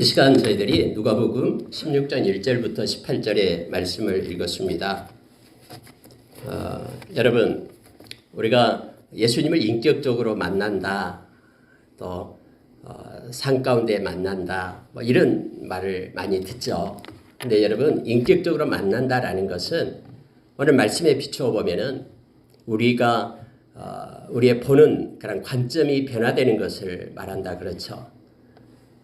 이 시간 저희들이 누가복음 16장 1절부터 18절의 말씀을 읽었습니다. 여러분, 우리가 예수님을 인격적으로 만난다, 또 산 가운데 만난다, 뭐 이런 말을 많이 듣죠. 근데 여러분, 인격적으로 만난다라는 것은 오늘 말씀에 비추어 보면은 우리가 우리의 보는 그런 관점이 변화되는 것을 말한다 그렇죠.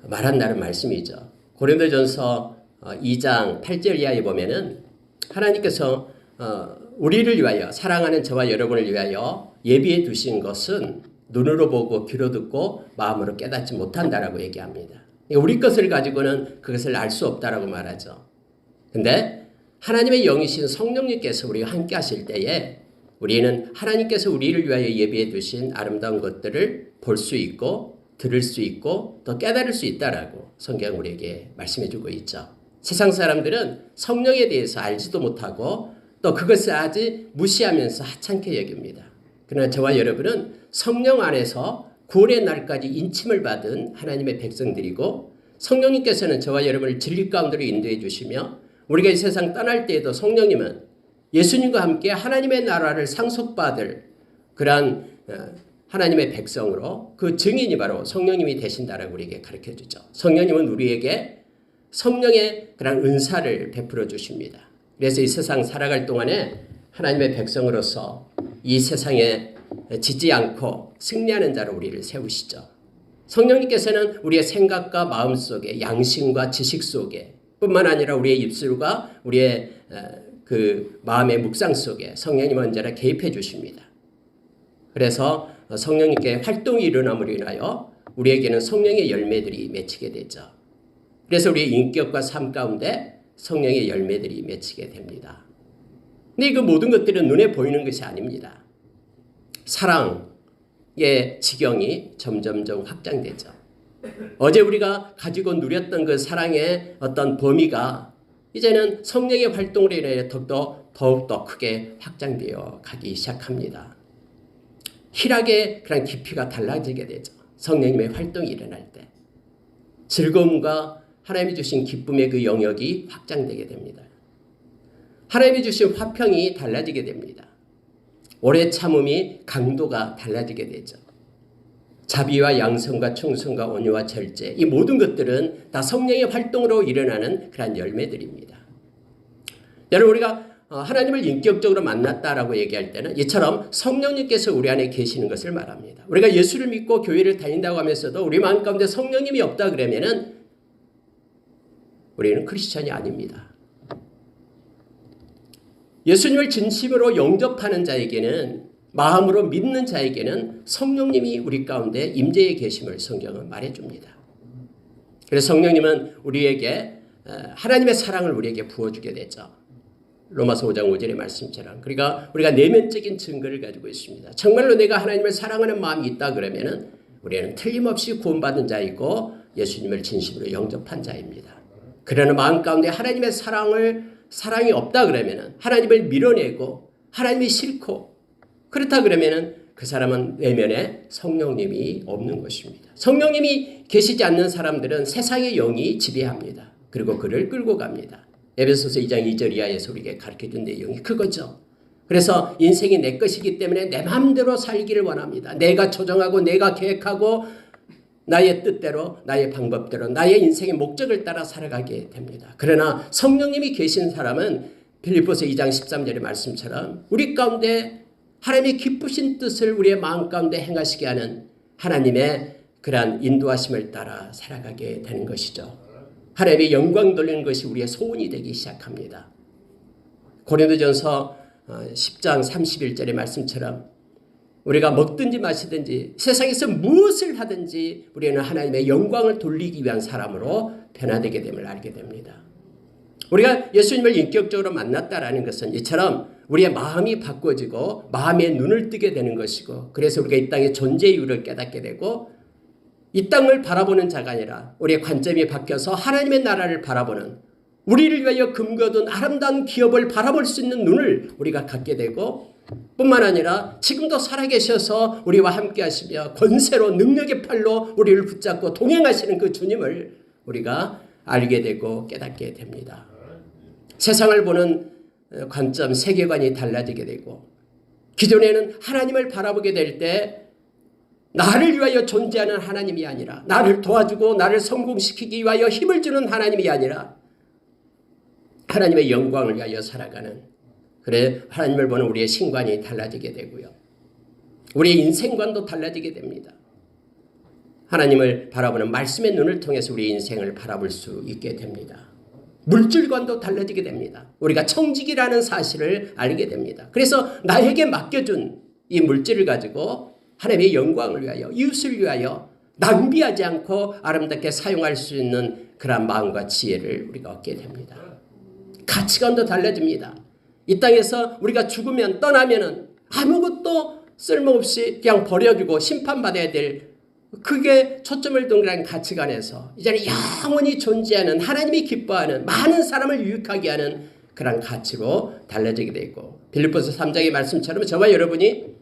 말한다는 말씀이죠. 고린도전서 2장 8절 이하에 보면은 하나님께서 우리를 위하여, 사랑하는 저와 여러분을 위하여 예비해 두신 것은 눈으로 보고 귀로 듣고 마음으로 깨닫지 못한다라고 얘기합니다. 우리 것을 가지고는 그것을 알 수 없다라고 말하죠. 근데 하나님의 영이신 성령님께서 우리와 함께 하실 때에 우리는 하나님께서 우리를 위하여 예비해 두신 아름다운 것들을 볼 수 있고 들을 수 있고 또 깨달을 수 있다라고 성경 우리에게 말씀해 주고 있죠. 세상 사람들은 성령에 대해서 알지도 못하고 또 그것을 아직 무시하면서 하찮게 여깁니다. 그러나 저와 여러분은 성령 안에서 구원의 날까지 인침을 받은 하나님의 백성들이고, 성령님께서는 저와 여러분을 진리 가운데로 인도해 주시며 우리가 이 세상 떠날 때에도 성령님은 예수님과 함께 하나님의 나라를 상속받을 그러한 하나님의 백성으로 그 증인이 바로 성령님이 되신다라고 우리에게 가르쳐 주죠. 성령님은 우리에게 성령의 그런 은사를 베풀어 주십니다. 그래서 이 세상 살아갈 동안에 하나님의 백성으로서 이 세상에 지지 않고 승리하는 자로 우리를 세우시죠. 성령님께서는 우리의 생각과 마음 속에, 양심과 지식 속에 뿐만 아니라 우리의 입술과 우리의 그 마음의 묵상 속에 성령님 언제나 개입해 주십니다. 그래서 성령님께 활동이 일어남으로 인하여 우리에게는 성령의 열매들이 맺히게 되죠. 그래서 우리의 인격과 삶 가운데 성령의 열매들이 맺히게 됩니다. 근데 그 모든 것들은 눈에 보이는 것이 아닙니다. 사랑의 지경이 점점점 확장되죠. 어제 우리가 가지고 누렸던 그 사랑의 어떤 범위가 이제는 성령의 활동으로 인해 더욱더 크게 확장되어 가기 시작합니다. 희락의 그런 깊이가 달라지게 되죠. 성령님의 활동이 일어날 때. 즐거움과 하나님이 주신 기쁨의 그 영역이 확장되게 됩니다. 하나님이 주신 화평이 달라지게 됩니다. 오래 참음이 강도가 달라지게 되죠. 자비와 양성과 충성과 온유와 절제, 이 모든 것들은 다 성령의 활동으로 일어나는 그런 열매들입니다. 여러분, 우리가 하나님을 인격적으로 만났다라고 얘기할 때는 이처럼 성령님께서 우리 안에 계시는 것을 말합니다. 우리가 예수를 믿고 교회를 다닌다고 하면서도 우리 마음 가운데 성령님이 없다 그러면은 우리는 크리스천이 아닙니다. 예수님을 진심으로 영접하는 자에게는, 마음으로 믿는 자에게는 성령님이 우리 가운데 임재해 계심을 성경은 말해줍니다. 그래서 성령님은 우리에게 하나님의 사랑을 우리에게 부어주게 되죠. 로마서 5장 5절의 말씀처럼. 그러니까 우리가 내면적인 증거를 가지고 있습니다. 정말로 내가 하나님을 사랑하는 마음이 있다 그러면은 우리는 틀림없이 구원받은 자이고 예수님을 진심으로 영접한 자입니다. 그러나 마음 가운데 하나님의 사랑이 없다 그러면은, 하나님을 밀어내고 하나님이 싫고 그렇다 그러면은 그 사람은 내면에 성령님이 없는 것입니다. 성령님이 계시지 않는 사람들은 세상의 영이 지배합니다. 그리고 그를 끌고 갑니다. 에베소서 2장 2절 이하에서 우리에게 가르쳐준 내용이 그거죠. 그래서 인생이 내 것이기 때문에 내 마음대로 살기를 원합니다. 내가 조정하고 내가 계획하고 나의 뜻대로, 나의 방법대로, 나의 인생의 목적을 따라 살아가게 됩니다. 그러나 성령님이 계신 사람은 빌립보서 2장 13절의 말씀처럼 우리 가운데 하나님의 기쁘신 뜻을 우리의 마음 가운데 행하시게 하는 하나님의 그러한 인도하심을 따라 살아가게 되는 것이죠. 하나님의 영광 돌리는 것이 우리의 소원이 되기 시작합니다. 고린도전서 10장 31절의 말씀처럼 우리가 먹든지 마시든지 세상에서 무엇을 하든지 우리는 하나님의 영광을 돌리기 위한 사람으로 변화되게 됨을 알게 됩니다. 우리가 예수님을 인격적으로 만났다라는 것은 이처럼 우리의 마음이 바꿔지고 마음의 눈을 뜨게 되는 것이고, 그래서 우리가 이 땅의 존재 이유를 깨닫게 되고 이 땅을 바라보는 자가 아니라 우리의 관점이 바뀌어서 하나님의 나라를 바라보는, 우리를 위하여 금거둔 아름다운 기업을 바라볼 수 있는 눈을 우리가 갖게 되고, 뿐만 아니라 지금도 살아계셔서 우리와 함께 하시며 권세로 능력의 팔로 우리를 붙잡고 동행하시는 그 주님을 우리가 알게 되고 깨닫게 됩니다. 세상을 보는 관점, 세계관이 달라지게 되고 기존에는 하나님을 바라보게 될 때 나를 위하여 존재하는 하나님이 아니라 나를 도와주고 나를 성공시키기 위하여 힘을 주는 하나님이 아니라 하나님의 영광을 위하여 살아가는, 그래 하나님을 보는 우리의 신관이 달라지게 되고요. 우리의 인생관도 달라지게 됩니다. 하나님을 바라보는 말씀의 눈을 통해서 우리의 인생을 바라볼 수 있게 됩니다. 물질관도 달라지게 됩니다. 우리가 청직이라는 사실을 알게 됩니다. 그래서 나에게 맡겨준 이 물질을 가지고 하나님의 영광을 위하여, 이웃을 위하여 낭비하지 않고 아름답게 사용할 수 있는 그런 마음과 지혜를 우리가 얻게 됩니다. 가치관도 달라집니다. 이 땅에서 우리가 죽으면, 떠나면은 아무것도 쓸모없이 그냥 버려주고 심판받아야 될, 그게 초점을 둔 그런 가치관에서 이제는 영원히 존재하는, 하나님이 기뻐하는, 많은 사람을 유익하게 하는 그런 가치로 달라지게 되고, 빌립보서 3장의 말씀처럼 저와 여러분이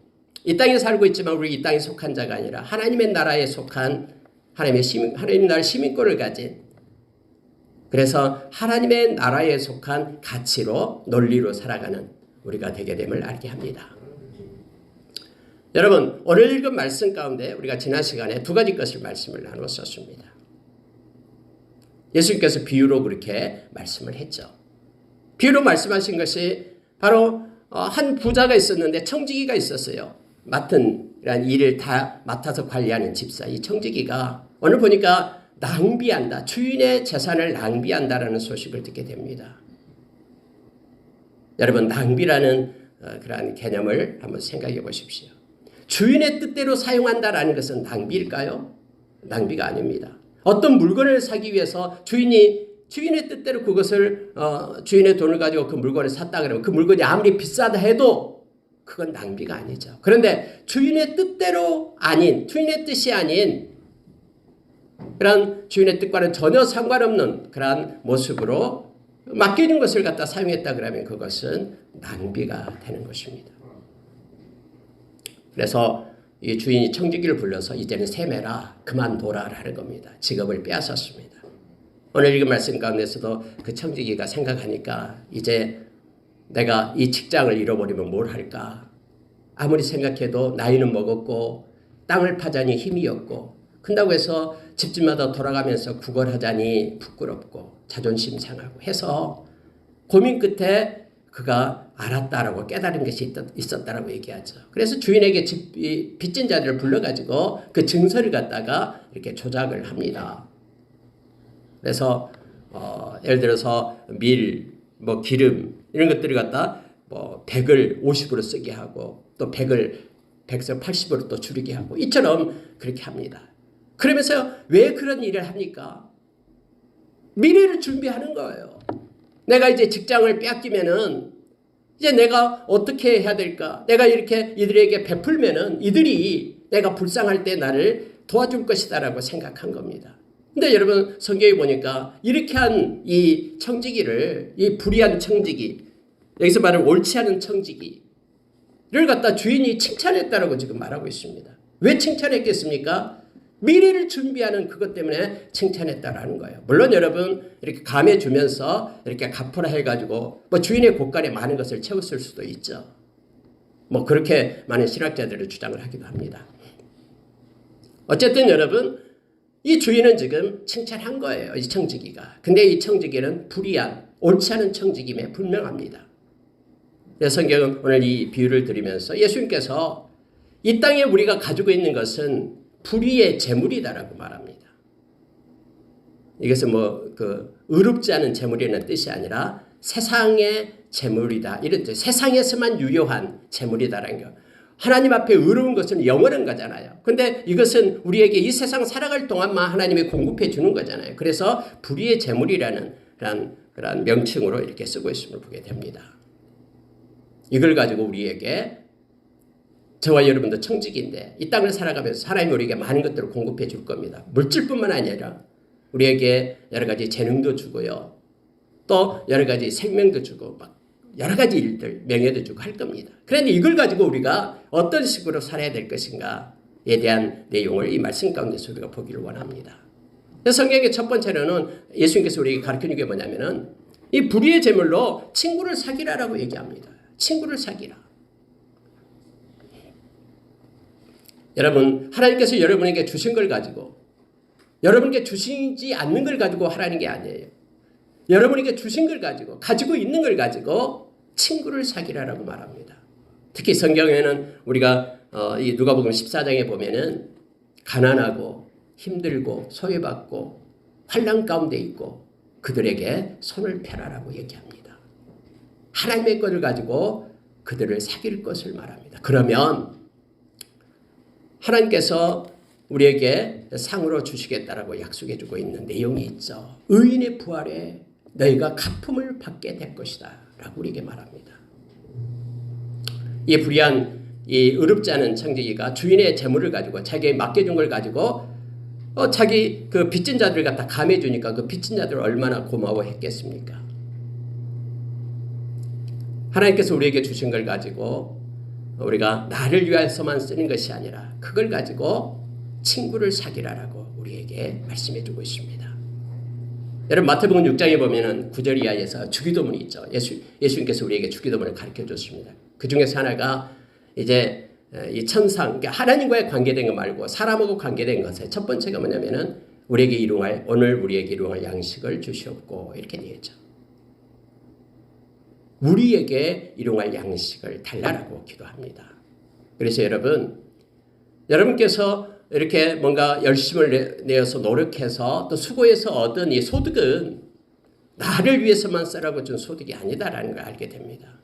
이 땅에 살고 있지만 우리 이 땅에 속한 자가 아니라 하나님의 나라에 속한, 하나님 나라 시민권을 가진, 그래서 하나님의 나라에 속한 가치로, 논리로 살아가는 우리가 되게 됨을 알게 합니다. 여러분, 오늘 읽은 말씀 가운데 우리가 지난 시간에 두 가지 것을 말씀을 나눴었습니다. 예수님께서 비유로 그렇게 말씀을 했죠. 비유로 말씀하신 것이 바로 한 부자가 있었는데 청지기가 있었어요. 맡은 일을 다 맡아서 관리하는 집사, 이 청지기가 오늘 보니까 낭비한다, 주인의 재산을 낭비한다라는 소식을 듣게 됩니다. 여러분, 낭비라는 그러한 개념을 한번 생각해 보십시오. 주인의 뜻대로 사용한다라는 것은 낭비일까요? 낭비가 아닙니다. 어떤 물건을 사기 위해서 주인의 뜻대로 그것을 주인의 돈을 가지고 그 물건을 샀다 그러면 그 물건이 아무리 비싸다 해도 그건 낭비가 아니죠. 그런데 주인의 뜻대로 아닌, 주인의 뜻이 아닌 그런 주인의 뜻과는 전혀 상관없는 그러한 모습으로 맡겨진 것을 갖다 사용했다 그러면 그것은 낭비가 되는 것입니다. 그래서 이 주인이 청지기를 불러서 이제는 세매라, 그만둬라라는 겁니다. 직업을 빼앗았습니다. 오늘 읽은 말씀 가운데서도 그 청지기가 생각하니까 이제 내가 이 직장을 잃어버리면 뭘 할까? 아무리 생각해도 나이는 먹었고 땅을 파자니 힘이 없고, 큰다고 해서 집집마다 돌아가면서 구걸하자니 부끄럽고 자존심 상하고 해서 고민 끝에 그가 알았다라고 깨달은 것이 있었다라고 얘기하죠. 그래서 주인에게 빚진 자들을 불러가지고 그 증서를 갖다가 이렇게 조작을 합니다. 그래서 예를 들어서 밀, 기름 이런 것들을 갖다 100을 50으로 쓰게 하고 또 100을 80으로 또 줄이게 하고 이처럼 그렇게 합니다. 그러면서 왜 그런 일을 합니까? 미래를 준비하는 거예요. 내가 이제 직장을 빼앗기면은 이제 내가 어떻게 해야 될까? 내가 이렇게 이들에게 베풀면은 이들이 내가 불쌍할 때 나를 도와줄 것이다라고 생각한 겁니다. 근데 여러분, 성경에 보니까 이렇게 한 이 청지기를, 이 불의한 청지기, 여기서 말하는 옳지 않은 청지기를 갖다 주인이 칭찬했다라고 지금 말하고 있습니다. 왜 칭찬했겠습니까? 미래를 준비하는 그것 때문에 칭찬했다라는 거예요. 물론 여러분, 이렇게 감해주면서 이렇게 갚으라 해가지고 주인의 곳간에 많은 것을 채웠을 수도 있죠. 그렇게 많은 신학자들을 주장을 하기도 합니다. 어쨌든 여러분, 이 주인은 지금 칭찬한 거예요. 이 청지기가. 근데 이 청지기는 불의한, 옳지 않은 청지기임에 분명합니다. 그래서 성경은 오늘 이 비유를 드리면서 예수님께서 이 땅에 우리가 가지고 있는 것은 불의의 재물이다라고 말합니다. 이것은 의롭지 않은 재물이라는 뜻이 아니라 세상의 재물이다. 이런 뜻, 세상에서만 유효한 재물이다라는 거. 하나님 앞에 의로운 것은 영원한 거잖아요. 근데 이것은 우리에게 이 세상 살아갈 동안만 하나님이 공급해 주는 거잖아요. 그래서 불의의 재물이라는 그런 명칭으로 이렇게 쓰고 있음을 보게 됩니다. 이걸 가지고 우리에게, 저와 여러분도 청지기인데 이 땅을 살아가면서 하나님이 우리에게 많은 것들을 공급해 줄 겁니다. 물질뿐만 아니라 우리에게 여러 가지 재능도 주고요. 또 여러 가지 생명도 주고 여러 가지 일들, 명예도 주고 할 겁니다. 그런데 이걸 가지고 우리가 어떤 식으로 살아야 될 것인가에 대한 내용을 이 말씀 가운데서 우리가 보기를 원합니다. 성경의 첫 번째로는 예수님께서 우리에게 가르치는 게 뭐냐면은 이 불의의 제물로 친구를 사귀라라고 얘기합니다. 친구를 사귀라. 여러분, 하나님께서 여러분에게 주신 걸 가지고 여러분께 주시지 않는 걸 가지고 하라는 게 아니에요. 여러분에게 주신 걸 가지고 있는 걸 가지고 친구를 사귀라라고 말합니다. 특히 성경에는 우리가 이 누가복음 14장에 보면은 가난하고 힘들고 소외받고 환난 가운데 있고 그들에게 손을 펴라라고 얘기합니다. 하나님의 것을 가지고 그들을 사귈 것을 말합니다. 그러면 하나님께서 우리에게 상으로 주시겠다라고 약속해 주고 있는 내용이 있죠. 의인의 부활에 너희가 갚음을 받게 될 것이다 라고 우리에게 말합니다. 이 불의한 이 의롭지 않은 청지기가 주인의 재물을 가지고 자기에게 맡겨준 걸 가지고 자기 그 빚진 자들을 갖다 감해 주니까 그 빚진 자들 얼마나 고마워했겠습니까? 하나님께서 우리에게 주신 걸 가지고 우리가 나를 위해서만 쓰는 것이 아니라 그걸 가지고 친구를 사귀라라고 우리에게 말씀해 주고 있습니다. 여러분 마태복음 6장에 보면은 9절 이하에서 주기도문이 있죠. 예수님께서 우리에게 주기도문을 가르쳐 줬습니다. 그 중에서 하나가 이제 이 천상, 그러니까 하나님과의 관계된 것 말고 사람하고 관계된 것에 첫 번째가 뭐냐면은 오늘 우리에게 일용할 양식을 주시옵고 이렇게 되어 있죠. 우리에게 일용할 양식을 달라라고 기도합니다. 그래서 여러분께서 이렇게 뭔가 열심을 내어서 노력해서 또 수고해서 얻은 이 소득은 나를 위해서만 쓰라고 준 소득이 아니다라는 걸 알게 됩니다.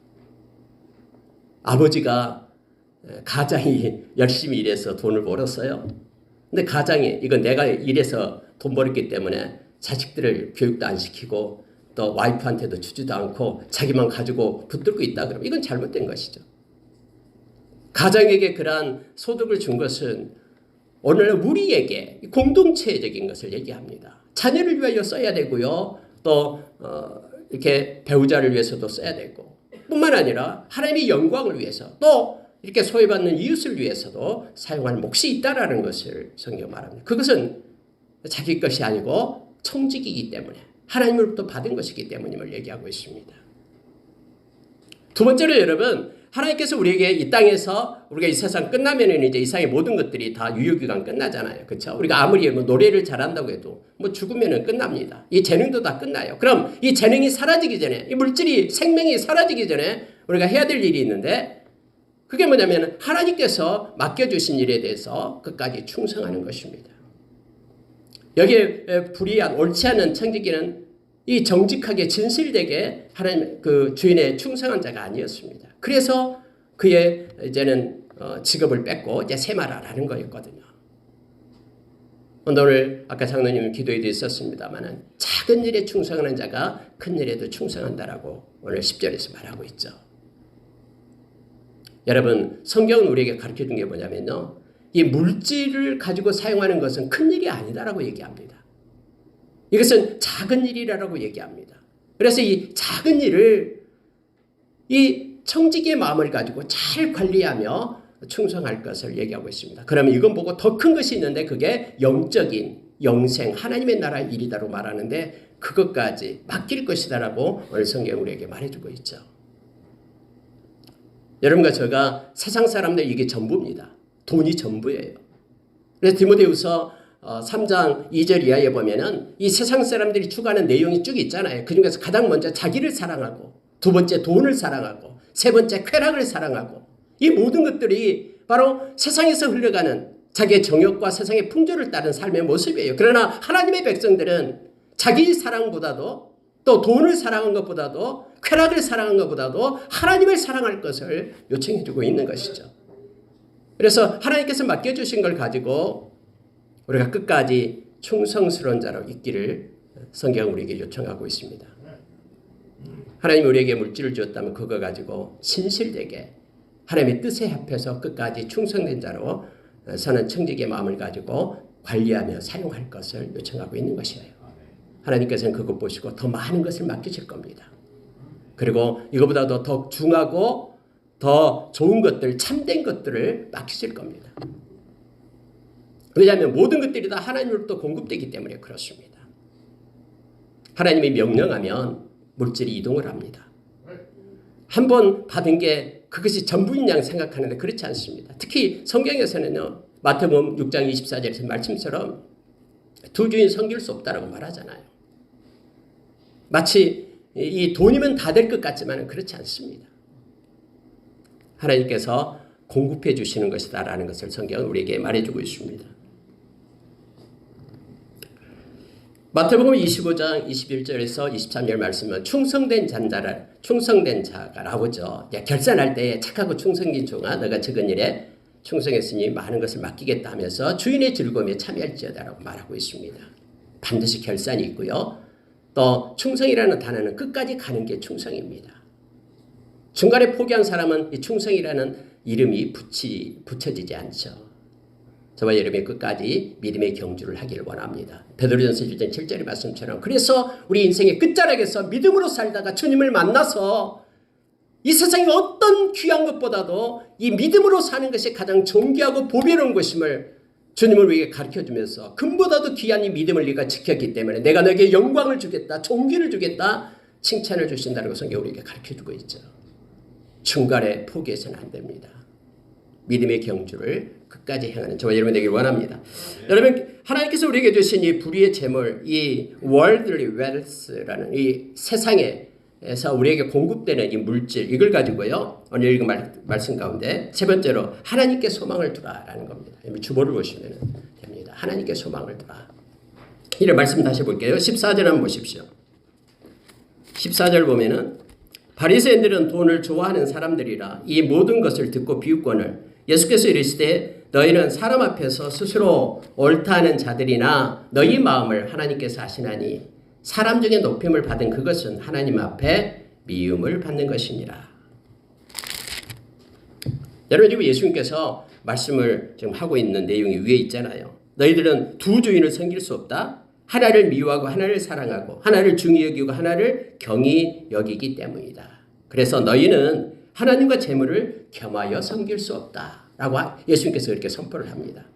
아버지가 가장이 열심히 일해서 돈을 벌었어요. 근데 가장이 이건 내가 일해서 돈 벌었기 때문에 자식들을 교육도 안 시키고 또 와이프한테도 주지도 않고 자기만 가지고 붙들고 있다 그러면 이건 잘못된 것이죠. 가장에게 그러한 소득을 준 것은 오늘날 우리에게 공동체적인 것을 얘기합니다. 자녀를 위하여 써야 되고요. 또 이렇게 배우자를 위해서도 써야 되고 뿐만 아니라 하나님의 영광을 위해서 또 이렇게 소외받는 이웃을 위해서도 사용할 몫이 있다라는 것을 성경 말합니다. 그것은 자기 것이 아니고 청직이기 때문에 하나님으로부터 받은 것이기 때문임을 얘기하고 있습니다. 두 번째로 여러분, 하나님께서 우리에게 이 땅에서 우리가 이 세상 끝나면은 이제 이 세상의 모든 것들이 다 유효기간 끝나잖아요. 그렇죠? 우리가 아무리 뭐 노래를 잘한다고 해도 뭐 죽으면은 끝납니다. 이 재능도 다 끝나요. 그럼 이 재능이 사라지기 전에, 이 물질이 생명이 사라지기 전에 우리가 해야 될 일이 있는데 그게 뭐냐면 하나님께서 맡겨주신 일에 대해서 끝까지 충성하는 것입니다. 여기에 불의한 옳지 않은 청지기는 이 정직하게 진실되게 하나님 그 주인의 충성한 자가 아니었습니다. 그래서 그의 이제는 직업을 뺏고 이제 세마라라는 거였거든요. 오늘 아까 장로님 기도에도 있었습니다만은 작은 일에 충성하는 자가 큰 일에도 충성한다라고 오늘 10절에서 말하고 있죠. 여러분 성경은 우리에게 가르쳐준 게 뭐냐면요. 이 물질을 가지고 사용하는 것은 큰 일이 아니다라고 얘기합니다. 이것은 작은 일이라고 얘기합니다. 그래서 이 작은 일을 이 청지기의 마음을 가지고 잘 관리하며 충성할 것을 얘기하고 있습니다. 그러면 이건 보고 더 큰 것이 있는데 그게 영적인 영생 하나님의 나라 일이다라고 말하는데 그것까지 맡길 것이다라고 오늘 성경 우리에게 말해주고 있죠. 여러분과 제가 세상 사람들 이게 전부입니다. 돈이 전부예요. 그래서 디모데후서 3장 2절 이하에 보면은 이 세상 사람들이 추구하는 내용이 쭉 있잖아요. 그 중에서 가장 먼저 자기를 사랑하고 두 번째 돈을 사랑하고 세 번째 쾌락을 사랑하고 이 모든 것들이 바로 세상에서 흘러가는 자기의 정욕과 세상의 풍조를 따른 삶의 모습이에요. 그러나 하나님의 백성들은 자기 사랑보다도 또 돈을 사랑한 것보다도 쾌락을 사랑한 것보다도 하나님을 사랑할 것을 요청해 주고 있는 것이죠. 그래서 하나님께서 맡겨주신 걸 가지고 우리가 끝까지 충성스러운 자로 있기를 성경은 우리에게 요청하고 있습니다. 하나님이 우리에게 물질을 주었다면 그거 가지고 신실되게 하나님의 뜻에 합해서 끝까지 충성된 자로 서는 청지기의 마음을 가지고 관리하며 사용할 것을 요청하고 있는 것이에요. 하나님께서는 그것 보시고 더 많은 것을 맡기실 겁니다. 그리고 이거보다도 더 중하고 더 좋은 것들, 참된 것들을 맡기실 겁니다. 왜냐하면 모든 것들이 다 하나님으로부터 공급되기 때문에 그렇습니다. 하나님이 명령하면 물질이 이동을 합니다. 한 번 받은 게 그것이 전부인 양 생각하는데 그렇지 않습니다. 특히 성경에서는요. 마태복음 6장 24절에서 말씀처럼 두 주인 섬길 수 없다라고 말하잖아요. 마치 이 돈이면 다 될 것 같지만 그렇지 않습니다. 하나님께서 공급해 주시는 것이다라는 것을 성경은 우리에게 말해주고 있습니다. 마태복음 25장 21절에서 23절 말씀은 충성된 자가 나오죠. 결산할 때 착하고 충성인 종아 너가 적은 일에 충성했으니 많은 것을 맡기겠다 하면서 주인의 즐거움에 참여할지어다라고 말하고 있습니다. 반드시 결산이 있고요. 또 충성이라는 단어는 끝까지 가는 게 충성입니다. 중간에 포기한 사람은 이 충성이라는 이름이 붙여지지 않죠. 저와 여러분이 끝까지 믿음의 경주를 하기를 원합니다. 베드로전서 1장 7절의 말씀처럼 그래서 우리 인생의 끝자락에서 믿음으로 살다가 주님을 만나서 이 세상의 어떤 귀한 것보다도 이 믿음으로 사는 것이 가장 존귀하고 보배로운 것임을 주님을 우리에게 가르쳐주면서 금보다도 귀한 이 믿음을 네가 지켰기 때문에 내가 너에게 영광을 주겠다, 존귀를 주겠다, 칭찬을 주신다는 것을 우리에게 가르쳐주고 있죠. 중간에 포기해서는 안 됩니다. 믿음의 경주를 끝까지 행하는 저와 여러분 되길 원합니다. 여러분 하나님께서 우리에게 주신 이 불의의 재물, 이 worldly wealth라는 이 세상에서 우리에게 공급되는 이 물질 이걸 가지고요. 오늘 읽은 말씀 가운데 세 번째로 하나님께 소망을 두라라는 겁니다. 주보를 보시면 됩니다. 하나님께 소망을 두라. 이런 말씀 다시 볼게요. 14절 한번 보십시오. 14절 보면은 바리새인들은 돈을 좋아하는 사람들이라 이 모든 것을 듣고 비웃거늘 예수께서 이르시되 너희는 사람 앞에서 스스로 옳다 하는 자들이나 너희 마음을 하나님께서 아시나니 사람 중에 높임을 받은 그것은 하나님 앞에 미움을 받는 것이니라. 여러분 지금 예수님께서 말씀을 지금 하고 있는 내용이 위에 있잖아요. 너희들은 두 주인을 섬길 수 없다. 하나를 미워하고 하나를 사랑하고 하나를 중히 여기고 하나를 경히 여기기 때문이다. 그래서 너희는 하나님과 재물을 겸하여 섬길 수 없다라고 예수님께서 그렇게 선포를 합니다.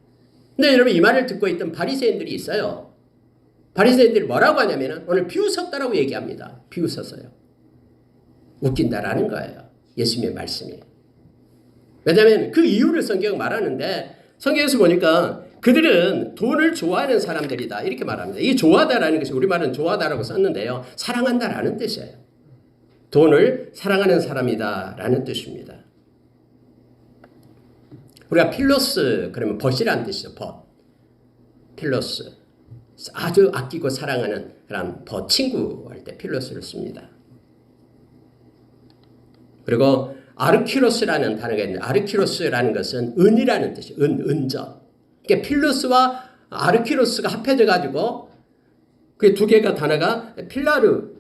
근데 여러분 이 말을 듣고 있던 바리새인들이 있어요. 바리새인들이 뭐라고 하냐면은 오늘 비웃었다라고 얘기합니다. 비웃었어요. 웃긴다라는 거예요. 예수님의 말씀이. 왜냐하면 그 이유를 성경은 말하는데 성경에서 보니까 그들은 돈을 좋아하는 사람들이다 이렇게 말합니다. 이 좋아하다라는 것이 우리말은 좋아하다라고 썼는데요. 사랑한다라는 뜻이에요. 돈을 사랑하는 사람이다라는 뜻입니다. 우리가 필로스 그러면 벗이라는 뜻이죠. 벗. 필로스. 아주 아끼고 사랑하는 그런 벗 친구 할 때 필로스를 씁니다. 그리고 아르키로스라는 단어가 있는데 아르키로스라는 것은 은이라는 뜻이에요. 은전. 그러니까 필로스와 아르키로스가 합해져 가지고 그 두 개가 단어가 필라르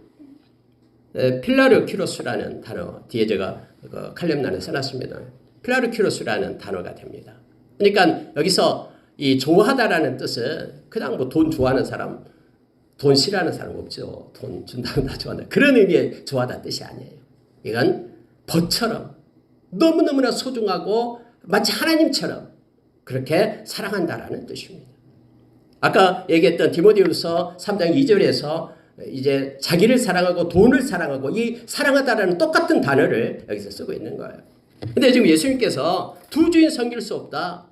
키로스라는 단어 뒤에 제가 칼럼란에 써놨습니다. 필라르 키로스라는 단어가 됩니다. 그러니까 여기서 이 좋아하다라는 뜻은 그냥 뭐 돈 좋아하는 사람, 돈 싫어하는 사람 없죠. 돈 준다면 다 좋아한다. 그런 의미의 좋아하다 뜻이 아니에요. 이건 벗처럼 너무너무나 소중하고 마치 하나님처럼 그렇게 사랑한다라는 뜻입니다. 아까 얘기했던 디모데후서 3장 2절에서 이제 자기를 사랑하고 돈을 사랑하고 이 사랑하다라는 똑같은 단어를 여기서 쓰고 있는 거예요. 근데 지금 예수님께서 두 주인 섬길 수 없다.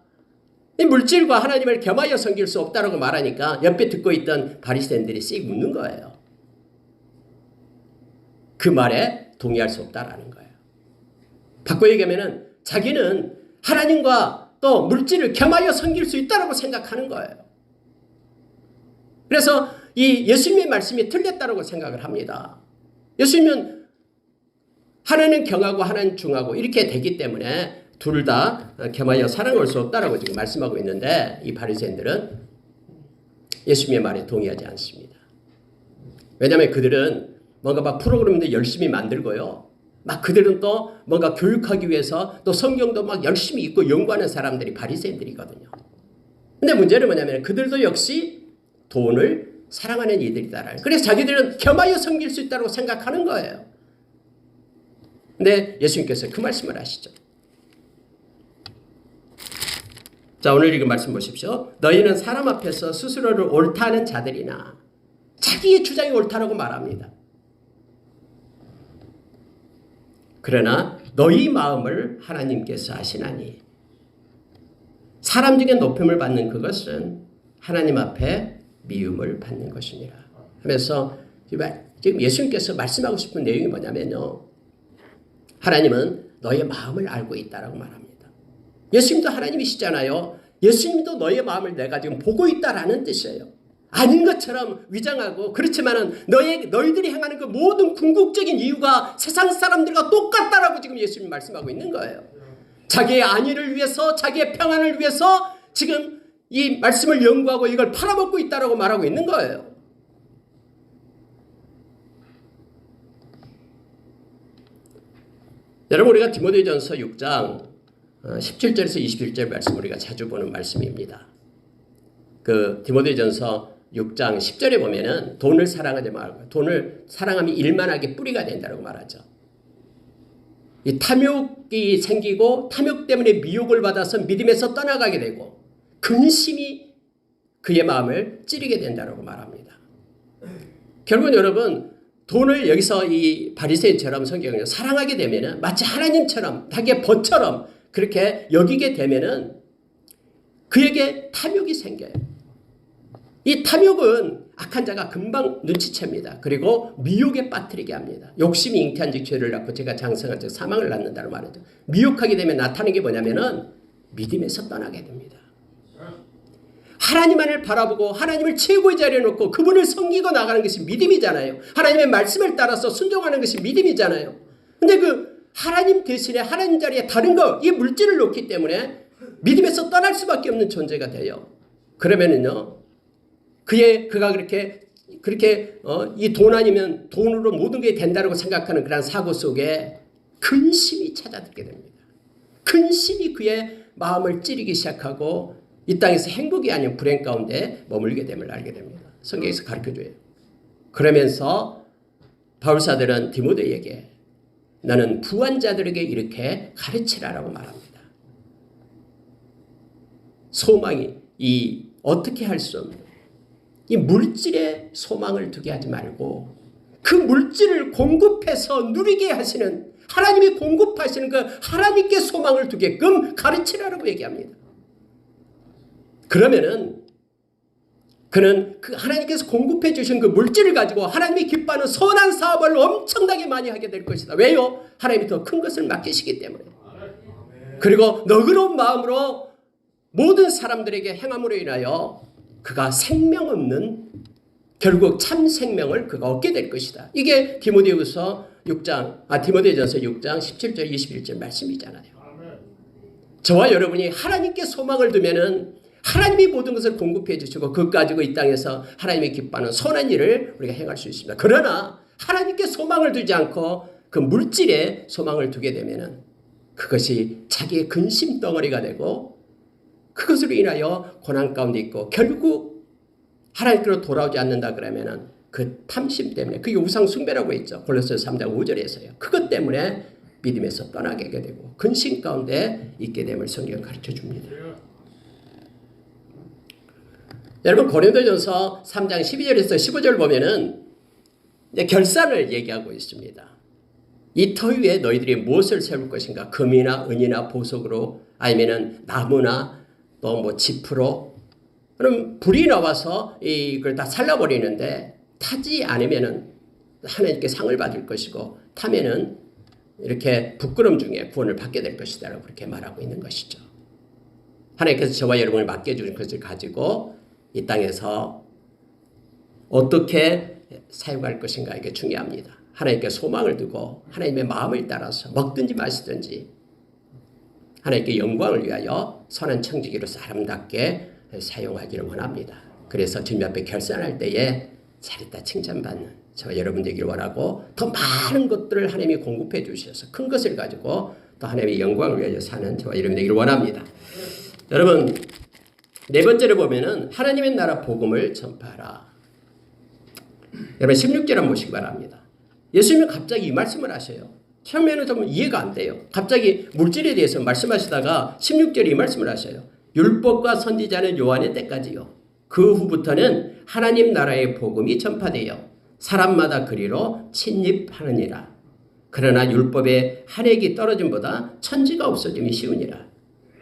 이 물질과 하나님을 겸하여 섬길 수 없다라고 말하니까 옆에 듣고 있던 바리새인들이 씩 웃는 거예요. 그 말에 동의할 수 없다라는 거예요. 바꿔 얘기하면은 자기는 하나님과 또 물질을 겸하여 섬길 수 있다라고 생각하는 거예요. 그래서 이 예수님의 말씀이 틀렸다고 생각을 합니다. 예수님은 하나는 경하고 하나는 중하고 이렇게 되기 때문에 둘 다 겸하여 사랑할 수 없다라고 지금 말씀하고 있는데 이 바리새인들은 예수님의 말에 동의하지 않습니다. 왜냐하면 그들은 뭔가 막 프로그램도 열심히 만들고요. 막 그들은 또 뭔가 교육하기 위해서 또 성경도 막 열심히 읽고 연구하는 사람들이 바리새인들이거든요. 근데 문제는 뭐냐면 그들도 역시 돈을 사랑하는 이들이다. 그래서 자기들은 겸하여 섬길 수 있다고 생각하는 거예요. 근데 예수님께서 그 말씀을 하시죠. 자, 오늘 읽은 말씀 보십시오. 너희는 사람 앞에서 스스로를 옳다 하는 자들이나 자기의 주장이 옳다라고 말합니다. 그러나 너희 마음을 하나님께서 아시나니 사람 중에 높임을 받는 그것은 하나님 앞에 미움을 받는 것이니라 하면서 지금 예수님께서 말씀하고 싶은 내용이 뭐냐면요. 하나님은 너의 마음을 알고 있다라고 말합니다. 예수님도 하나님이시잖아요. 예수님도 너의 마음을 내가 지금 보고 있다라는 뜻이에요. 아닌 것처럼 위장하고 그렇지만은 너희들이 행하는 그 모든 궁극적인 이유가 세상 사람들과 똑같다라고 지금 예수님 말씀하고 있는 거예요. 자기의 안위를 위해서 자기의 평안을 위해서 지금 이 말씀을 연구하고 이걸 팔아먹고 있다라고 말하고 있는 거예요. 여러분 우리가 디모데전서 6장 17절에서 21절 말씀 우리가 자주 보는 말씀입니다. 그 디모데전서 6장 10절에 보면은 돈을 사랑하지 말고 돈을 사랑하면 일만하게 뿌리가 된다고 말하죠. 이 탐욕이 생기고 탐욕 때문에 미혹을 받아서 믿음에서 떠나가게 되고 근심이 그의 마음을 찌르게 된다고 말합니다. 결국은 여러분 돈을 여기서 이 바리새인처럼 성경을 사랑하게 되면은 마치 하나님처럼 자기의 벗처럼 그렇게 여기게 되면은 그에게 탐욕이 생겨요. 이 탐욕은 악한 자가 금방 눈치챕니다. 그리고 미혹에 빠뜨리게 합니다. 욕심이 잉태한 즉 죄를 낳고 죄가 장성한 즉 사망을 낳는다고 말하죠. 미혹하게 되면 나타나는 게 뭐냐면은 믿음에서 떠나게 됩니다. 하나님만을 바라보고 하나님을 최고의 자리에 놓고 그분을 섬기고 나가는 것이 믿음이잖아요. 하나님의 말씀을 따라서 순종하는 것이 믿음이잖아요. 근데 그 하나님 대신에 하나님 자리에 다른 거, 이 물질을 놓기 때문에 믿음에서 떠날 수밖에 없는 존재가 돼요. 그러면은요, 그가 그렇게 이 돈 아니면 돈으로 모든 게 된다고 생각하는 그런 사고 속에 근심이 찾아들게 됩니다. 근심이 그의 마음을 찌르기 시작하고 이 땅에서 행복이 아닌 불행 가운데 머물게 됨을 알게 됩니다. 성경에서 가르쳐줘요. 그러면서 바울사들은 디모데에게 너는 부한 자들에게 이렇게 가르치라라고 말합니다. 소망이 어떻게 할 수 없는 이 물질에 소망을 두게 하지 말고 그 물질을 공급해서 누리게 하시는 하나님이 공급하시는 그 하나님께 소망을 두게끔 가르치라라고 얘기합니다. 그러면은 그는 그 하나님께서 공급해 주신 그 물질을 가지고 하나님이 기뻐하는 선한 사업을 엄청나게 많이 하게 될 것이다. 왜요? 하나님이 더 큰 것을 맡기시기 때문에. 그리고 너그러운 마음으로 모든 사람들에게 행함으로 인하여 그가 생명 없는 결국 참 생명을 그가 얻게 될 것이다. 이게 디모데전서 6장 17절 21절 말씀이잖아요. 저와 여러분이 하나님께 소망을 두면은 하나님이 모든 것을 공급해 주시고 그것 가지고 이 땅에서 하나님이 기뻐하는 선한 일을 우리가 행할 수 있습니다. 그러나 하나님께 소망을 두지 않고 그 물질에 소망을 두게 되면은 그것이 자기의 근심 덩어리가 되고 그것으로 인하여 고난 가운데 있고 결국 하나님께로 돌아오지 않는다 그러면은 그 탐심 때문에 그게 우상 숭배라고 했죠. 골로새서 3장 5절에서요. 그것 때문에 믿음에서 떠나게 되고 근심 가운데 있게 됨을 성경은 가르쳐 줍니다. 여러분 고린도전서 3장 12절에서 15절 보면은 결산을 얘기하고 있습니다. 이 터 위에 너희들이 무엇을 세울 것인가? 금이나 은이나 보석으로 아니면은 나무나 또 뭐 지프로. 그럼 불이 나와서 이걸 다 살라버리는데 타지 않으면은 하나님께 상을 받을 것이고 타면은 이렇게 부끄럼 중에 구원을 받게 될 것이다라고 그렇게 말하고 있는 것이죠. 하나님께서 저와 여러분을 맡겨주신 것을 가지고 이 땅에서 어떻게 사용할 것인가 이게 중요합니다. 하나님께 소망을 두고 하나님의 마음을 따라서 먹든지 마시든지 하나님께 영광을 위하여 선한 청지기로서 아름답게 사용하기를 원합니다. 그래서 주님 앞에 결산할 때에 잘했다 칭찬받는 저와 여러분 되기를 원하고 더 많은 것들을 하나님이 공급해 주셔서 큰 것을 가지고 또 하나님의 영광을 위하여 사는 저와 여러분 되기를 원합니다. 여러분 네 번째로 보면은 하나님의 나라 복음을 전파하라. 여러분 16절 한번 보시기 바랍니다. 예수님은 갑자기 이 말씀을 하셔요. 처음에는 좀 이해가 안 돼요. 갑자기 물질에 대해서 말씀하시다가 16절에 이 말씀을 하셔요. 율법과 선지자는 요한의 때까지요. 그 후부터는 하나님 나라의 복음이 전파되어 사람마다 그리로 침입하느니라. 그러나 율법의 한 획이 떨어짐보다 천지가 없어짐이 쉬우니라.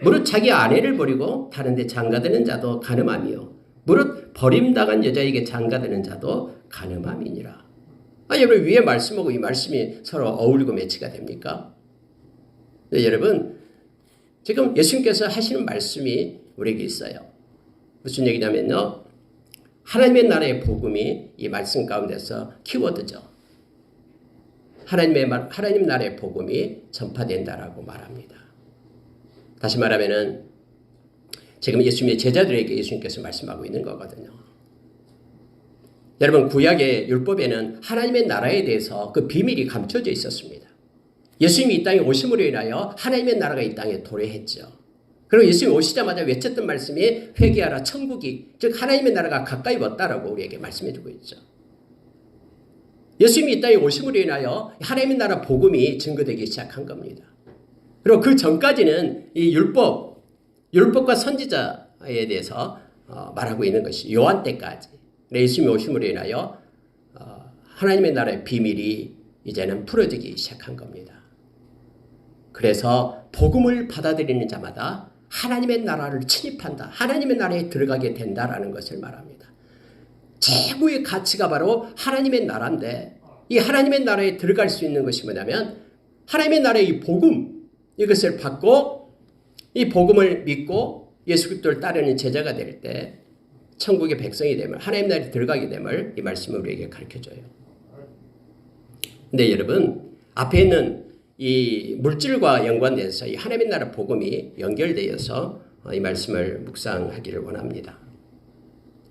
무릇 자기 아내를 버리고 다른 데 장가드는 자도 간음함이요. 무릇 버림당한 여자에게 장가드는 자도 간음함이니라. 여러분 위에 말씀하고 이 말씀이 서로 어울리고 매치가 됩니까? 네, 여러분 지금 예수님께서 하시는 말씀이 우리에게 있어요. 무슨 얘기냐면요. 하나님의 나라의 복음이 이 말씀 가운데서 키워드죠. 하나님 나라의 복음이 전파된다라고 말합니다. 다시 말하면은 지금 예수님의 제자들에게 예수님께서 말씀하고 있는 거거든요. 여러분 구약의 율법에는 하나님의 나라에 대해서 그 비밀이 감춰져 있었습니다. 예수님이 이 땅에 오심으로 인하여 하나님의 나라가 이 땅에 도래했죠. 그리고 예수님이 오시자마자 외쳤던 말씀이 회개하라 천국이 즉 하나님의 나라가 가까이 왔다라고 우리에게 말씀해 주고 있죠. 예수님이 이 땅에 오심으로 인하여 하나님의 나라 복음이 증거되기 시작한 겁니다. 그리고 그 전까지는 이 율법과 선지자에 대해서 말하고 있는 것이 요한 때까지. 예수님이 오심으로 인하여 하나님의 나라의 비밀이 이제는 풀어지기 시작한 겁니다. 그래서 복음을 받아들이는 자마다 하나님의 나라를 침입한다. 하나님의 나라에 들어가게 된다라는 것을 말합니다. 최고의 가치가 바로 하나님의 나라인데 이 하나님의 나라에 들어갈 수 있는 것이 뭐냐면 하나님의 나라의 이 복음 이것을 받고 이 복음을 믿고 예수 그리스도를 따르는 제자가 될 때 천국의 백성이 되면 하나님 나라에 들어가게 됨을 이 말씀을 우리에게 가르쳐줘요. 근데 여러분 앞에 있는 이 물질과 연관돼서 이 하나님의 나라 복음이 연결되어서 이 말씀을 묵상하기를 원합니다.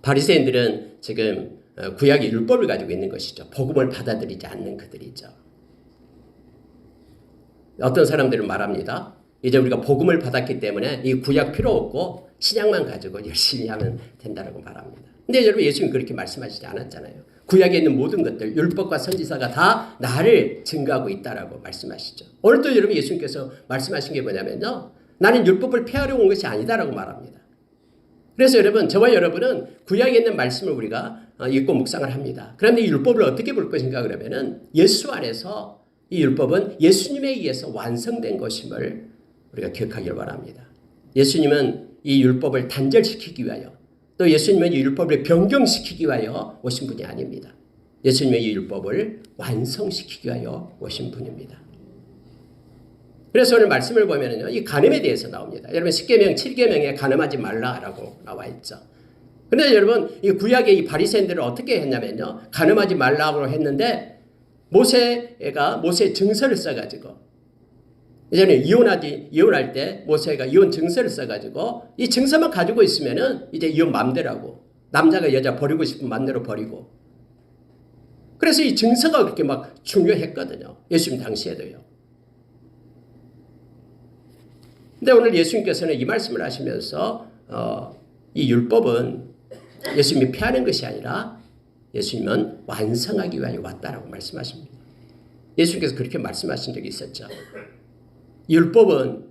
바리새인들은 지금 구약의 율법을 가지고 있는 것이죠. 복음을 받아들이지 않는 그들이죠. 어떤 사람들은 말합니다. 이제 우리가 복음을 받았기 때문에 이 구약 필요 없고 신약만 가지고 열심히 하면 된다고 말합니다. 근데 여러분 예수님 그렇게 말씀하시지 않았잖아요. 구약에 있는 모든 것들 율법과 선지자가 다 나를 증거하고 있다라고 말씀하시죠. 오늘도 여러분 예수님께서 말씀하신 게 뭐냐면요. 나는 율법을 폐하려 온 것이 아니다라고 말합니다. 그래서 여러분 저와 여러분은 구약에 있는 말씀을 우리가 읽고 묵상을 합니다. 그런데 이 율법을 어떻게 볼 것인가 그러면은 예수 안에서 이 율법은 예수님에 의해서 완성된 것임을 우리가 기억하길 바랍니다. 예수님은 이 율법을 단절시키기 위하여 또 예수님은 이 율법을 변경시키기 위하여 오신 분이 아닙니다. 예수님은 이 율법을 완성시키기 위하여 오신 분입니다. 그래서 오늘 말씀을 보면은요, 이 간음에 대해서 나옵니다. 여러분 10계명, 7계명에 간음하지 말라라고 나와 있죠. 그런데 여러분 이 구약의 이 바리새인들을 어떻게 했냐면요, 간음하지 말라고 했는데 모세가 모세 증서를 써가지고 이제는 이혼할 때 모세가 이혼 증서를 써가지고 이 증서만 가지고 있으면은 이제 이혼 맘대로 하고 남자가 여자 버리고 싶으면 맘대로 버리고 그래서 이 증서가 그렇게 막 중요했거든요. 예수님 당시에도요. 근데 오늘 예수님께서는 이 말씀을 하시면서 이 율법은 예수님이 폐하는 것이 아니라 예수님은 완성하기 위하여 왔다라고 말씀하십니다. 예수님께서 그렇게 말씀하신 적이 있었죠. 율법은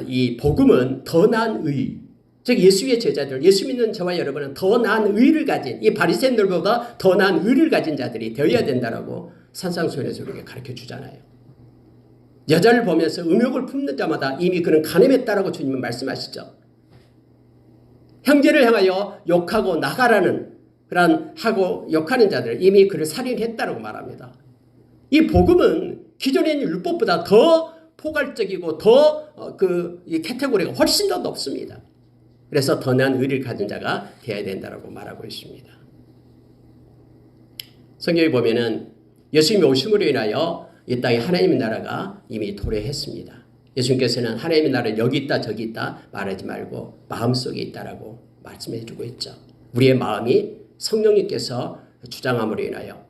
이 복음은 더 나은 의, 즉 예수의 제자들, 예수 믿는 저와 여러분은 더 나은 의를 가진 이 바리새인들보다 더 나은 의를 가진 자들이 되어야 된다라고 산상수훈에서 우리에게 가르쳐 주잖아요. 여자를 보면서 음욕을 품는 자마다 이미 그는 간음했다라고 주님은 말씀하시죠. 형제를 향하여 욕하고 나가라는 그런 하고 욕하는 자들 이미 그를 살인했다라고 말합니다. 이 복음은 기존의 율법보다 더 포괄적이고 더 이 카테고리가 훨씬 더 높습니다. 그래서 더 나은 의를 가진 자가 되어야 된다라고 말하고 있습니다. 성경에 보면은 예수님이 오심으로 인하여 이 땅에 하나님의 나라가 이미 도래했습니다. 예수님께서는 하나님의 나라는 여기 있다 저기 있다 말하지 말고 마음속에 있다라고 말씀해 주고 있죠. 우리의 마음이 성령님께서 주장함으로 인하여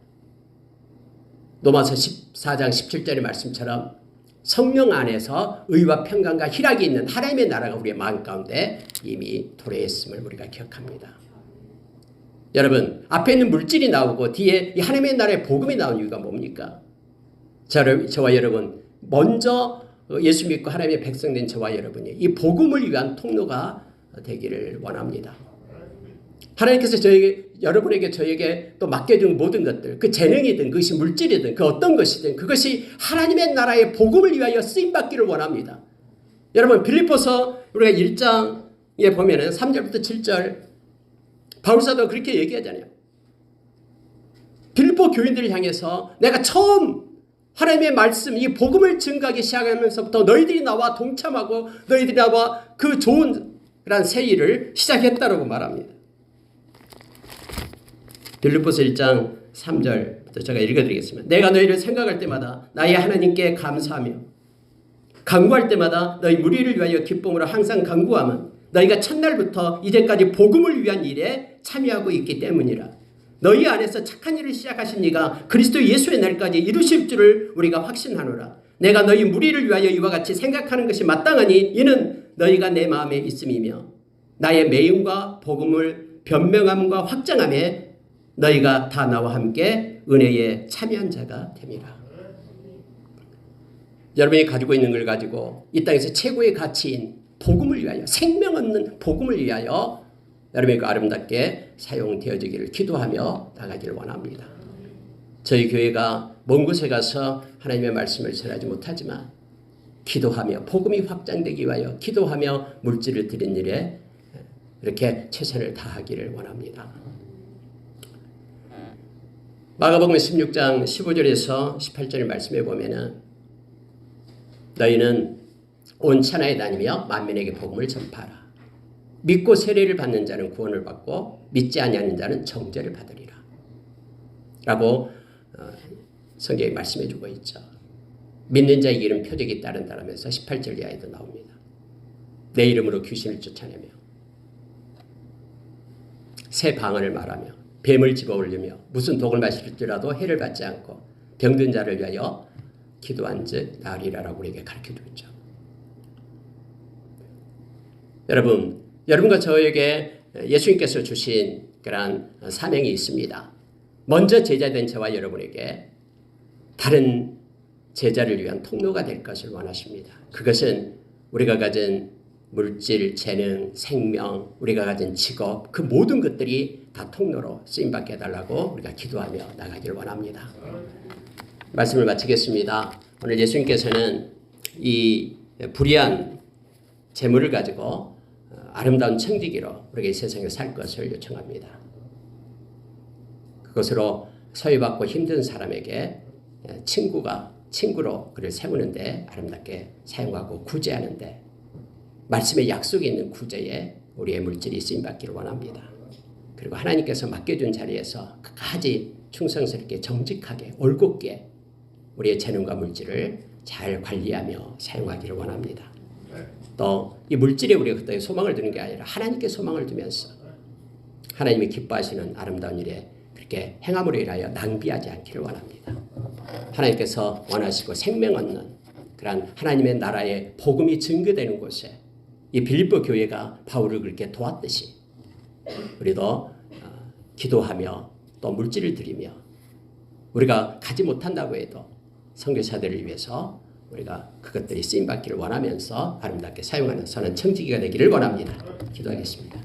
로마서 14장 17절의 말씀처럼 성령 안에서 의와 평강과 희락이 있는 하나님의 나라가 우리의 마음 가운데 이미 도래했음을 우리가 기억합니다. 여러분 앞에 있는 물질이 나오고 뒤에 이 하나님의 나라의 복음이 나온 이유가 뭡니까? 저와 여러분 먼저 예수 믿고 하나님의 백성된 저와 여러분이 이 복음을 위한 통로가 되기를 원합니다. 하나님께서 여러분에게 저에게 또 맡겨준 모든 것들, 그 재능이든 그것이 물질이든 그 어떤 것이든 그것이 하나님의 나라의 복음을 위하여 쓰임받기를 원합니다. 여러분 빌립보서 우리가 1장에 보면은 3절부터 7절 바울사도 그렇게 얘기하잖아요. 빌립보 교인들을 향해서 내가 처음 하나님의 말씀, 이 복음을 증거하기 시작하면서부터 너희들이 나와 동참하고 너희들이 나와 그 좋은 그런 새 일을 시작했다라고 말합니다. 빌립보서 1장 3절부터 제가 읽어드리겠습니다. 내가 너희를 생각할 때마다 나의 하나님께 감사하며 간구할 때마다 너희 무리를 위하여 기쁨으로 항상 간구함은 너희가 첫날부터 이제까지 복음을 위한 일에 참여하고 있기 때문이라. 너희 안에서 착한 일을 시작하신 이가 그리스도 예수의 날까지 이루실 줄을 우리가 확신하노라. 내가 너희 무리를 위하여 이와 같이 생각하는 것이 마땅하니 이는 너희가 내 마음에 있음이며 나의 매임과 복음을 변명함과 확장함에 너희가 다 나와 함께 은혜에 참여한 자가 됨이라. 여러분이 가지고 있는 걸 가지고 이 땅에서 최고의 가치인 복음을 위하여, 생명 얻는 복음을 위하여 여러분이 아름답게 사용되어지기를 기도하며 나가기를 원합니다. 저희 교회가 먼 곳에 가서 하나님의 말씀을 전하지 못하지만 기도하며 복음이 확장되기 위하여 기도하며 물질을 드린 일에 이렇게 최선을 다하기를 원합니다. 마가복음 16장 15절에서 18절의 말씀에 보면은 너희는 온 천하에 다니며 만민에게 복음을 전파하라. 믿고 세례를 받는 자는 구원을 받고 믿지 아니하는 자는 정죄를 받으리라. 라고 성경이 말씀해 주고 있죠. 믿는 자의 이름 표적이 따른다라면서 18절 이하에도 나옵니다. 내 이름으로 귀신을 쫓아내며 새 방언을 말하며 뱀을 집어올리며 무슨 독을 마실지라도 해를 받지 않고 병든 자를 위하여 기도한 즉 나으리라라고 우리에게 가르쳐주고 있죠. 여러분과 저에게 예수님께서 주신 그러한 사명이 있습니다. 먼저 제자된 저와 여러분에게 다른 제자를 위한 통로가 될 것을 원하십니다. 그것은 우리가 가진 물질, 재능, 생명, 우리가 가진 직업, 그 모든 것들이 다 통로로 쓰임받게 해달라고 우리가 기도하며 나가기를 원합니다. 말씀을 마치겠습니다. 오늘 예수님께서는 이 불의한 재물을 가지고 아름다운 청지기로 우리가 이 세상에 살 것을 요청합니다. 그것으로 소외받고 힘든 사람에게 친구로 그를 세우는데 아름답게 사용하고 구제하는데 말씀에 약속이 있는 구제에 우리의 물질이 쓰임받기를 원합니다. 그리고 하나님께서 맡겨준 자리에서 끝까지 충성스럽게 정직하게 올곧게 우리의 재능과 물질을 잘 관리하며 사용하기를 원합니다. 또 이 물질에 우리가 그때의 소망을 두는 게 아니라 하나님께 소망을 두면서 하나님이 기뻐하시는 아름다운 일에 그렇게 행함으로 인하여 낭비하지 않기를 원합니다. 하나님께서 원하시고 생명 얻는 그런 하나님의 나라의 복음이 증거되는 곳에 이 빌립보 교회가 바울을 그렇게 도왔듯이 우리도 기도하며 또 물질을 드리며 우리가 가지 못한다고 해도 선교사들을 위해서 우리가 그것들이 쓰임받기를 원하면서 아름답게 사용하는 선한 청지기가 되기를 원합니다. 기도하겠습니다.